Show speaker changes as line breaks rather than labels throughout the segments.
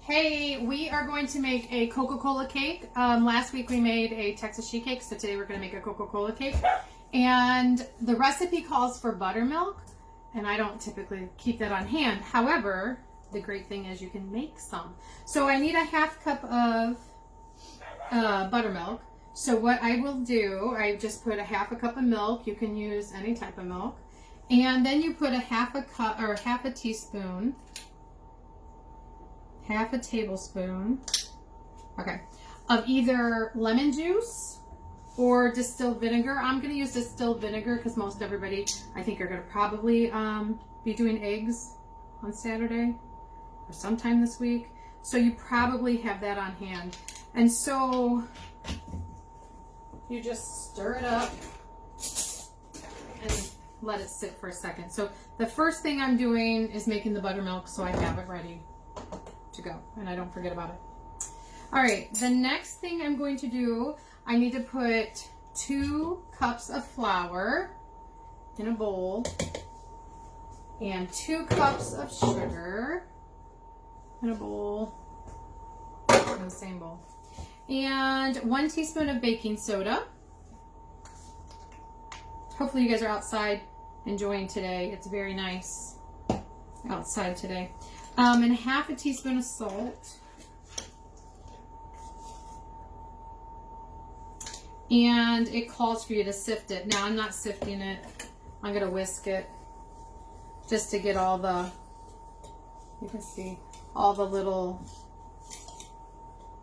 Hey, we are going to make a Coca-Cola cake. Last week we made a Texas sheet cake, so today we're going to make a Coca-Cola cake. And the recipe calls for buttermilk, and I don't typically keep that on hand. However, the great thing is you can make some. So I need a half cup of buttermilk. So what I will do, I just put a half a cup of milk. You can use any type of milk. And then you put a half a teaspoon, half a tablespoon, okay, of either lemon juice or distilled vinegar. I'm going to use distilled vinegar because most everybody, I think, are going to probably be doing eggs on Saturday or sometime this week. So you probably have that on hand. And so you just stir it up and let it sit for a second. So the first thing I'm doing is making the buttermilk so I have it ready to go and I don't forget about it. All right, the next thing I'm going to do, I need to put 2 cups of flour in a bowl and 2 cups of sugar in a bowl, in the same bowl, and 1 teaspoon of baking soda. Hopefully you guys are outside enjoying today. It's very nice outside today. And half a teaspoon of salt. And it calls for you to sift it. Now I'm not sifting it. I'm going to whisk it just to get all the, you can see, all the little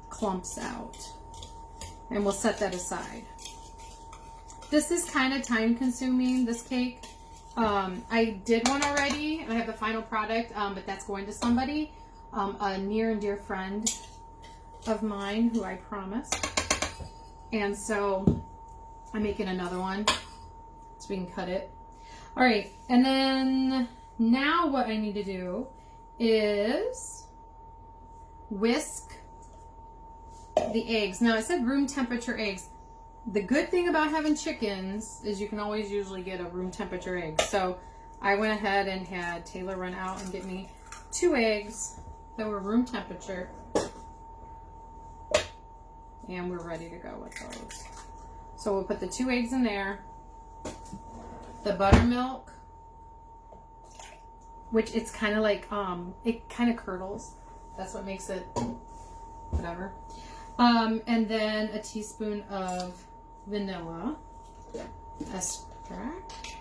clumps out. And we'll set that aside. This is kind of time consuming, this cake. I did one already, and I have the final product, but that's going to somebody, a near and dear friend of mine who I promised. And so I'm making another one so we can cut it. All right, and then now what I need to do is whisk the eggs. Now I said room temperature eggs. The good thing about having chickens is you can always usually get a room temperature egg. So I went ahead and had Taylor run out and get me 2 eggs that were room temperature. And we're ready to go with those. So we'll put the 2 eggs in there. The buttermilk, which it's kind of like, it kind of curdles. That's what makes it whatever. And then a teaspoon of vanilla extract.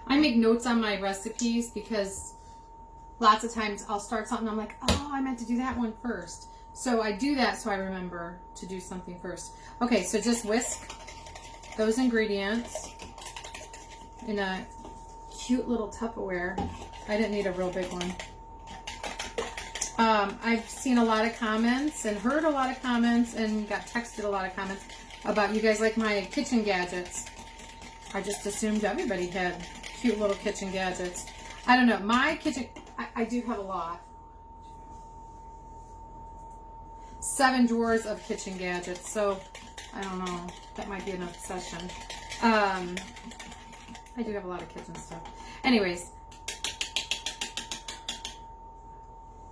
I make notes on my recipes because lots of times I'll start something, I'm like, oh, I meant to do that one first. So I do that so I remember to do something first. Okay, so just whisk those ingredients in a cute little Tupperware. I didn't need a real big one. I've seen a lot of comments and heard a lot of comments and got texted a lot of comments about you guys like my kitchen gadgets. I just assumed everybody had cute little kitchen gadgets. I don't know. My kitchen, I do have a lot. 7 drawers of kitchen gadgets. So I don't know. That might be an obsession. I do have a lot of kitchen stuff. Anyways,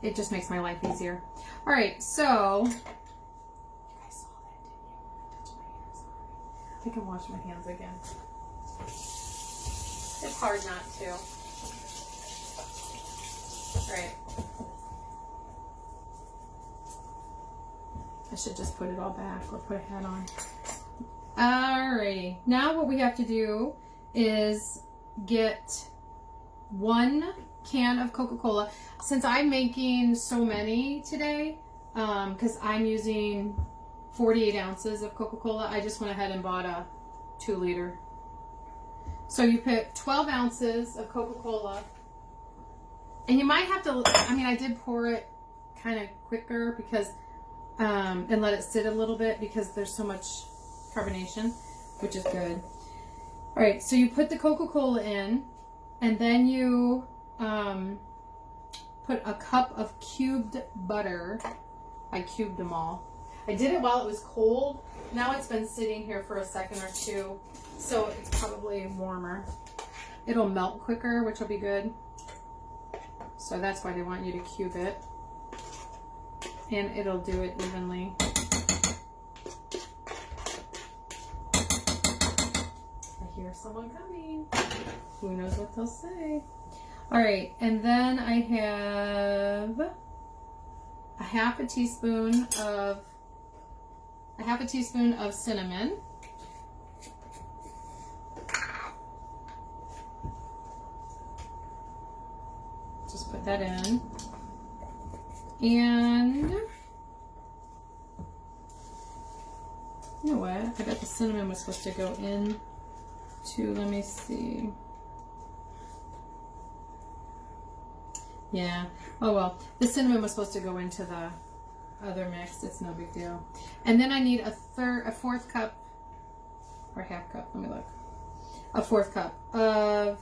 it just makes my life easier. All right, so you guys saw that, didn't you? Touch my hands already. I can wash my hands again. It's hard not to. All right. I should just put it all back or put a hat on. Alrighty. Now what we have to do is get 1 can of Coca-Cola. Since I'm making so many today, because I'm using 48 ounces of Coca-Cola, I just went ahead and bought a 2 liter. So you put 12 ounces of Coca-Cola, and you might have to, I mean, I did pour it kind of quicker because, and let it sit a little bit because there's so much carbonation, which is good. All right, so you put the Coca-Cola in, and then you put a cup of cubed butter. I cubed them all. I did it while it was cold. Now it's been sitting here for a second or two, so it's probably warmer. it'll melt quicker, which will be good. So that's why they want you to cube it. And it'll do it evenly. I hear someone coming. Who knows what they'll say? All right, and then I have a half a teaspoon of cinnamon. Just put that in. And you know what? I bet the cinnamon was supposed to go in to, let me see. Yeah. Oh well. The cinnamon was supposed to go into the other mix. It's no big deal. And then I need a fourth cup or half cup. Let me look. A fourth cup of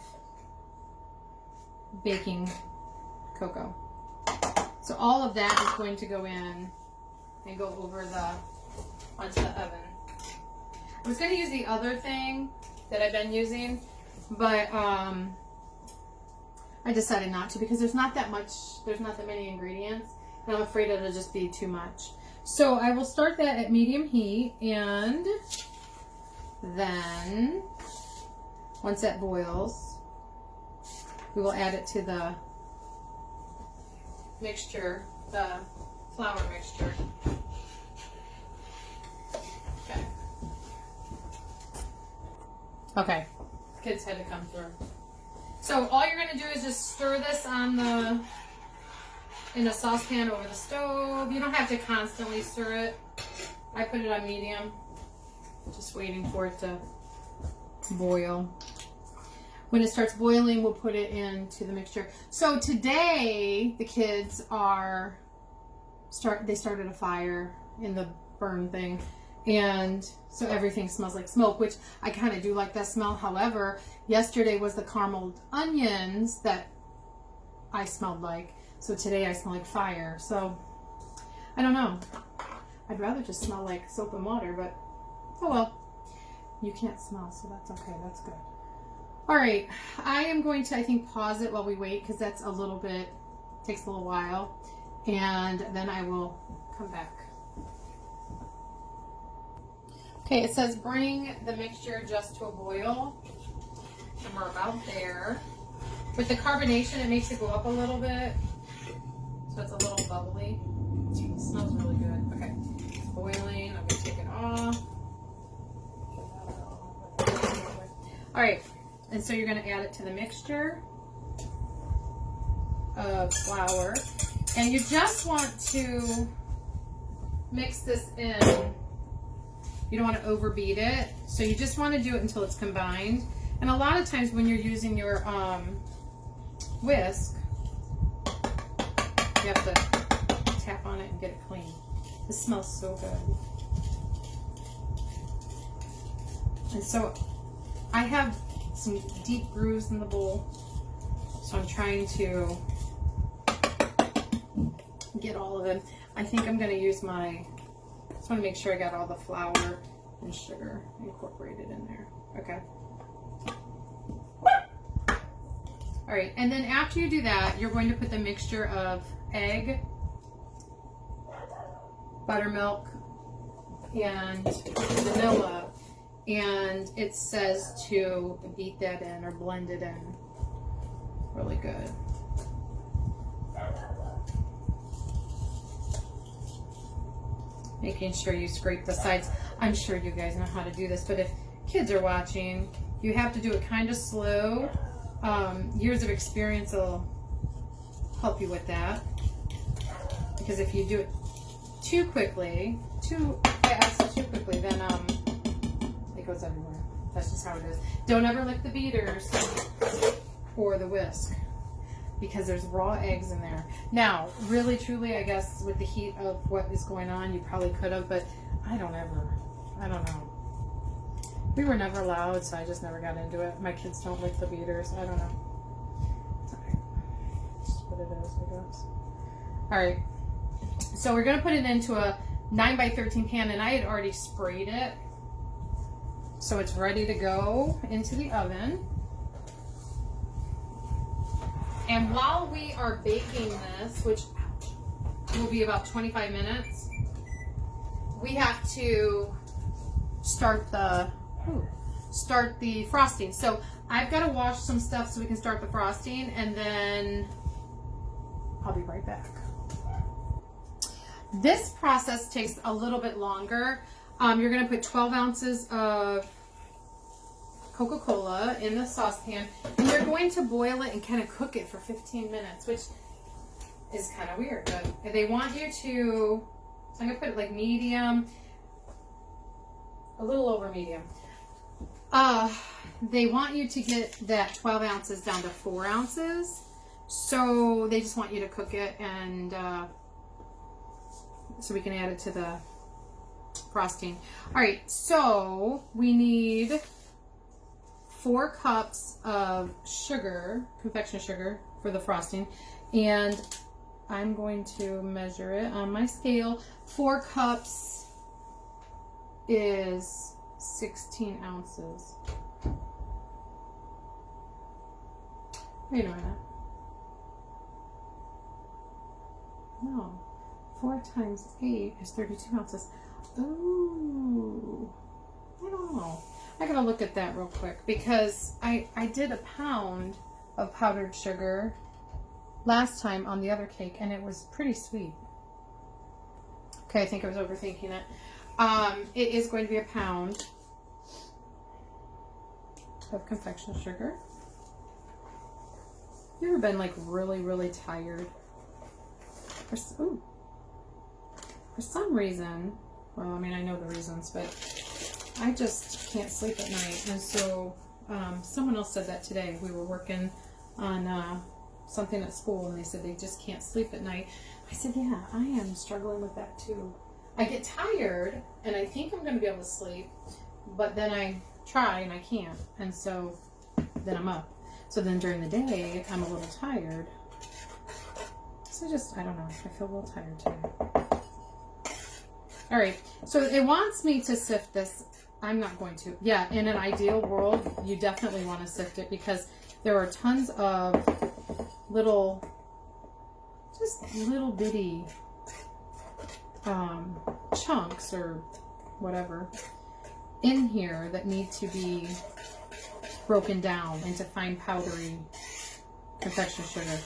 baking cocoa. So all of that is going to go in and go over onto the oven. I was going to use the other thing that I've been using, but I decided not to because there's not that many ingredients, and I'm afraid it'll just be too much. So I will start that at medium heat, and then once that boils, we will add it to the mixture, the flour mixture. Okay, kids had to come through. So all you're gonna do is just stir this in a saucepan over the stove. You don't have to constantly stir it. I put it on medium, just waiting for it to boil. When it starts boiling, we'll put it into the mixture. So today, the kids they started a fire in the burn thing. And so everything smells like smoke, which I kind of do like that smell. However, yesterday was the carameled onions that I smelled like. So today I smell like fire. So I don't know. I'd rather just smell like soap and water, but oh well. You can't smell, so that's okay. That's good. All right. I am going to, I think, pause it while we wait because that's takes a little while. And then I will come back. Okay, it says bring the mixture just to a boil, and we're about there. With the carbonation, it makes it go up a little bit, so it's a little bubbly. It smells really good. Okay, it's boiling. I'm gonna take it off. All right, and so you're gonna add it to the mixture of flour, and you just want to mix this in. You don't want to overbeat it, so you just want to do it until it's combined. And a lot of times when you're using your whisk, you have to tap on it and get it clean. This smells so good. And so I have some deep grooves in the bowl, so I'm trying to get all of them. I think I'm going to use just want to make sure I got all the flour and sugar incorporated in there. Okay. All right, and then after you do that, you're going to put the mixture of egg, buttermilk, and vanilla. And it says to beat that in or blend it in. Really good. Making sure you scrape the sides. I'm sure you guys know how to do this, but if kids are watching, you have to do it kind of slow. Years of experience will help you with that. Because if you do it too quickly, too fast, too quickly, then it goes everywhere. That's just how it is. Don't ever lick the beaters or the whisk, because there's raw eggs in there. Now, really, truly, I guess with the heat of what is going on, you probably could have, but I don't know. We were never allowed, so I just never got into it. My kids don't lick the beaters. I don't know. It's all right. Just what it is, I guess. All right. So we're going to put it into a 9x13 pan, and I had already sprayed it. So it's ready to go into the oven. And while we are baking this, which will be about 25 minutes, we have to start the frosting. So I've got to wash some stuff so we can start the frosting, and then I'll be right back. This process takes a little bit longer. You're going to put 12 ounces of Coca-Cola in the saucepan, and you're going to boil it and kind of cook it for 15 minutes, which is kind of weird, but they want you to, so I'm going to put it like medium, a little over medium. They want you to get that 12 ounces down to 4 ounces, so they just want you to cook it, and so we can add it to the frosting. All right, so we need 4 cups of sugar, confection sugar, for the frosting, and I'm going to measure it on my scale. 4 cups is 16 ounces. Wait a minute. No. 4 times 8 is 32 ounces. Ooh. I don't know. I gotta look at that real quick because I did a pound of powdered sugar last time on the other cake and it was pretty sweet. Okay, I think I was overthinking it. It is going to be a pound of confection sugar. You ever been like really tired? For some reason, well, I mean, I know the reasons, but I just can't sleep at night. And so someone else said that today. We were working on something at school and they said they just can't sleep at night. I said, yeah, I am struggling with that too. I get tired and I think I'm going to be able to sleep, but then I try and I can't. And so then I'm up. So then during the day, I'm a little tired. So I don't know. I feel a little tired today. All right. So it wants me to sift this. I'm not going to. Yeah, in an ideal world, you definitely want to sift it because there are tons of just little bitty chunks or whatever in here that need to be broken down into fine powdery confection sugar.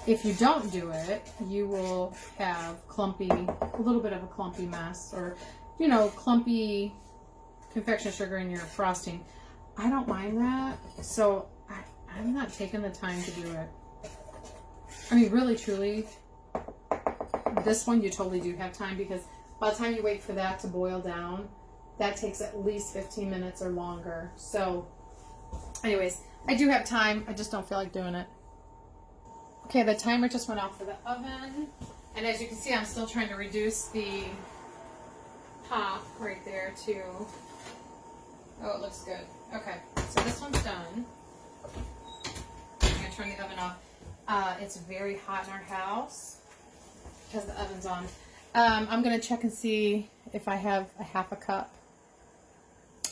If you don't do it, you will have a little bit of a clumpy mess, or clumpy confection sugar in your frosting. I don't mind that, so I'm not taking the time to do it. I mean, really, truly, this one you totally do have time because by the time you wait for that to boil down, that takes at least 15 minutes or longer. So, anyways, I do have time. I just don't feel like doing it. Okay, the timer just went off for the oven. And as you can see, I'm still trying to reduce the pop right there to, oh, it looks good. Okay, so this one's done. I'm going to turn the oven off. It's very hot in our house because the oven's on. I'm going to check and see if I have a half a cup.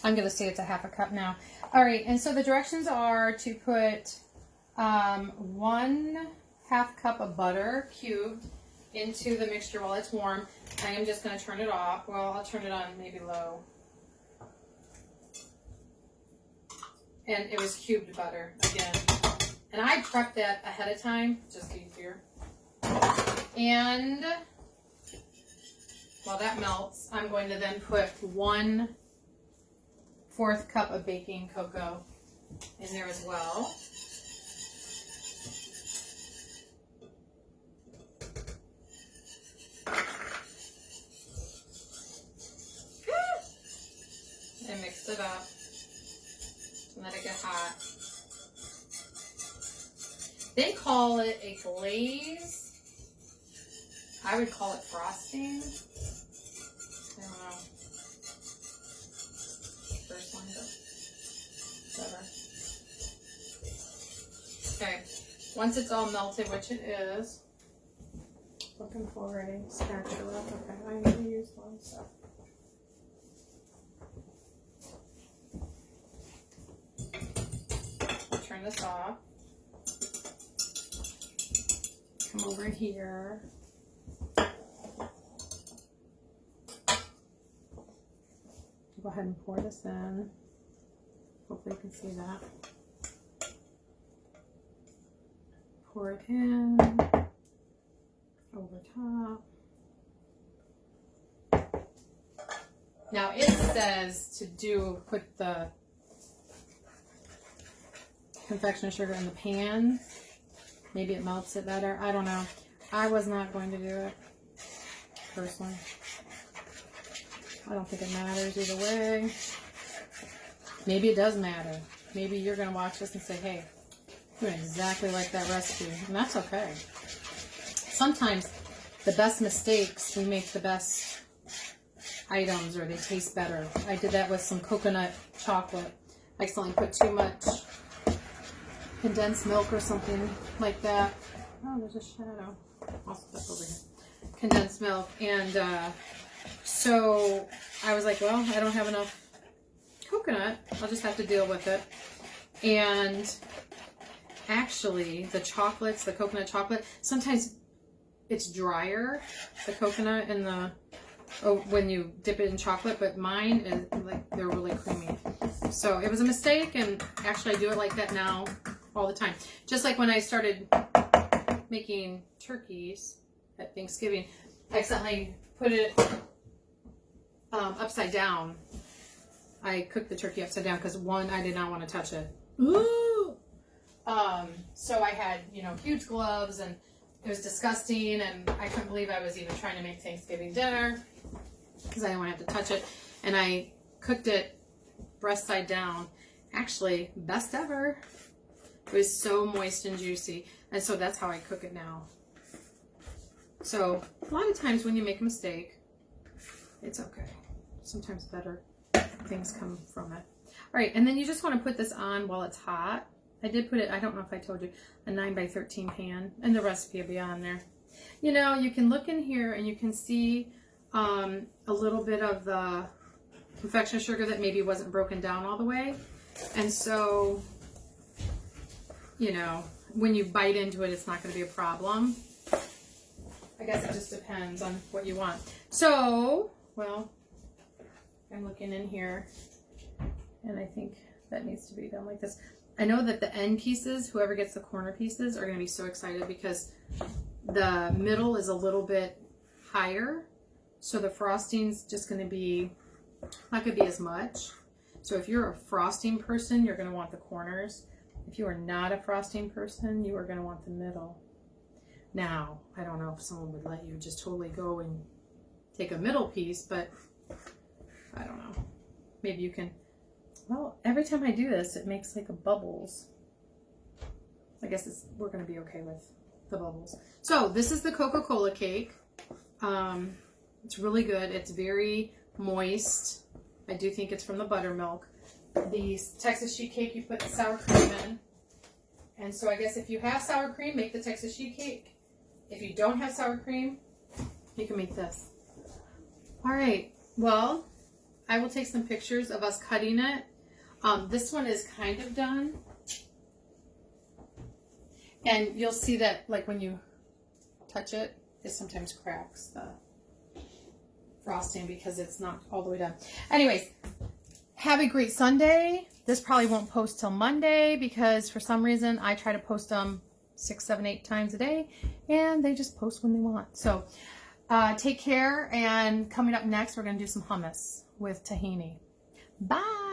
I'm going to say it's a half a cup now. All right, and so the directions are to put 1/2 cup of butter cubed into the mixture while it's warm. I am just going to turn it off. Well, I'll turn it on maybe low. And it was cubed butter again. And I prepped that ahead of time, just easier. And while that melts, I'm going to then put 1/4 cup of baking cocoa in there as well. And mix it up and let it get hot. They call it a glaze. I would call it frosting. I don't know. First one, but whatever. Okay. Once it's all melted, which it is, looking for a spatula. Okay, I need to use one, so. Turn this off. come over here. Go ahead and pour this in. Hopefully you can see that. Pour it in over top. Now it says to put the confectioner sugar in the pan. Maybe it melts it better. I don't know. I was not going to do it personally. I don't think it matters either way. Maybe it does matter. Maybe you're going to watch this and say, hey, you're doing exactly like that recipe. And that's okay. Sometimes the best mistakes, we make the best items, or they taste better. I did that with some coconut chocolate. I accidentally put too much condensed milk or something like that. Oh, there's a shadow. I'll step over here. Condensed milk. And so I was like, well, I don't have enough coconut. I'll just have to deal with it. And actually, the chocolates, the coconut chocolate, sometimes it's drier, the coconut and the, when you dip it in chocolate, but mine is like, they're really creamy. So it was a mistake, and actually I do it like that now all the time. Just like when I started making turkeys at Thanksgiving, I accidentally put it upside down. I cooked the turkey upside down because one, I did not want to touch it. Ooh. So I had, you know, huge gloves, and it was disgusting, and I couldn't believe I was even trying to make Thanksgiving dinner because I didn't want to have to touch it. And I cooked it breast side down. Actually, best ever. It was so moist and juicy. And so that's how I cook it now. So a lot of times when you make a mistake, it's okay. Sometimes better things come from it. All right, and then you just want to put this on while it's hot. I did put it, I don't know if I told you, a 9x13 pan, and the recipe will be on there. You know, you can look in here and you can see a little bit of the confectioner sugar that maybe wasn't broken down all the way. And so, you know, when you bite into it, it's not going to be a problem. I guess it just depends on what you want. So, well, I'm looking in here, and I think that needs to be done like this. I know that the end pieces, whoever gets the corner pieces, are going to be so excited because the middle is a little bit higher. So the frosting's just going to be, not going to be as much. So if you're a frosting person, you're going to want the corners. If you are not a frosting person, you are going to want the middle. Now, I don't know if someone would let you just totally go and take a middle piece, but I don't know. Maybe you can. Well, every time I do this, it makes like a bubbles. I guess we're going to be okay with the bubbles. So this is the Coca-Cola cake. It's really good. It's very moist. I do think it's from the buttermilk. The Texas sheet cake, you put the sour cream in. And so I guess if you have sour cream, make the Texas sheet cake. If you don't have sour cream, you can make this. All right. Well, I will take some pictures of us cutting it. This one is kind of done. And you'll see that, like, when you touch it, it sometimes cracks the frosting because it's not all the way done. Anyways, have a great Sunday. This probably won't post till Monday because for some reason I try to post them 6, 7, 8 times a day, and they just post when they want. So take care, and coming up next, we're going to do some hummus with tahini. Bye.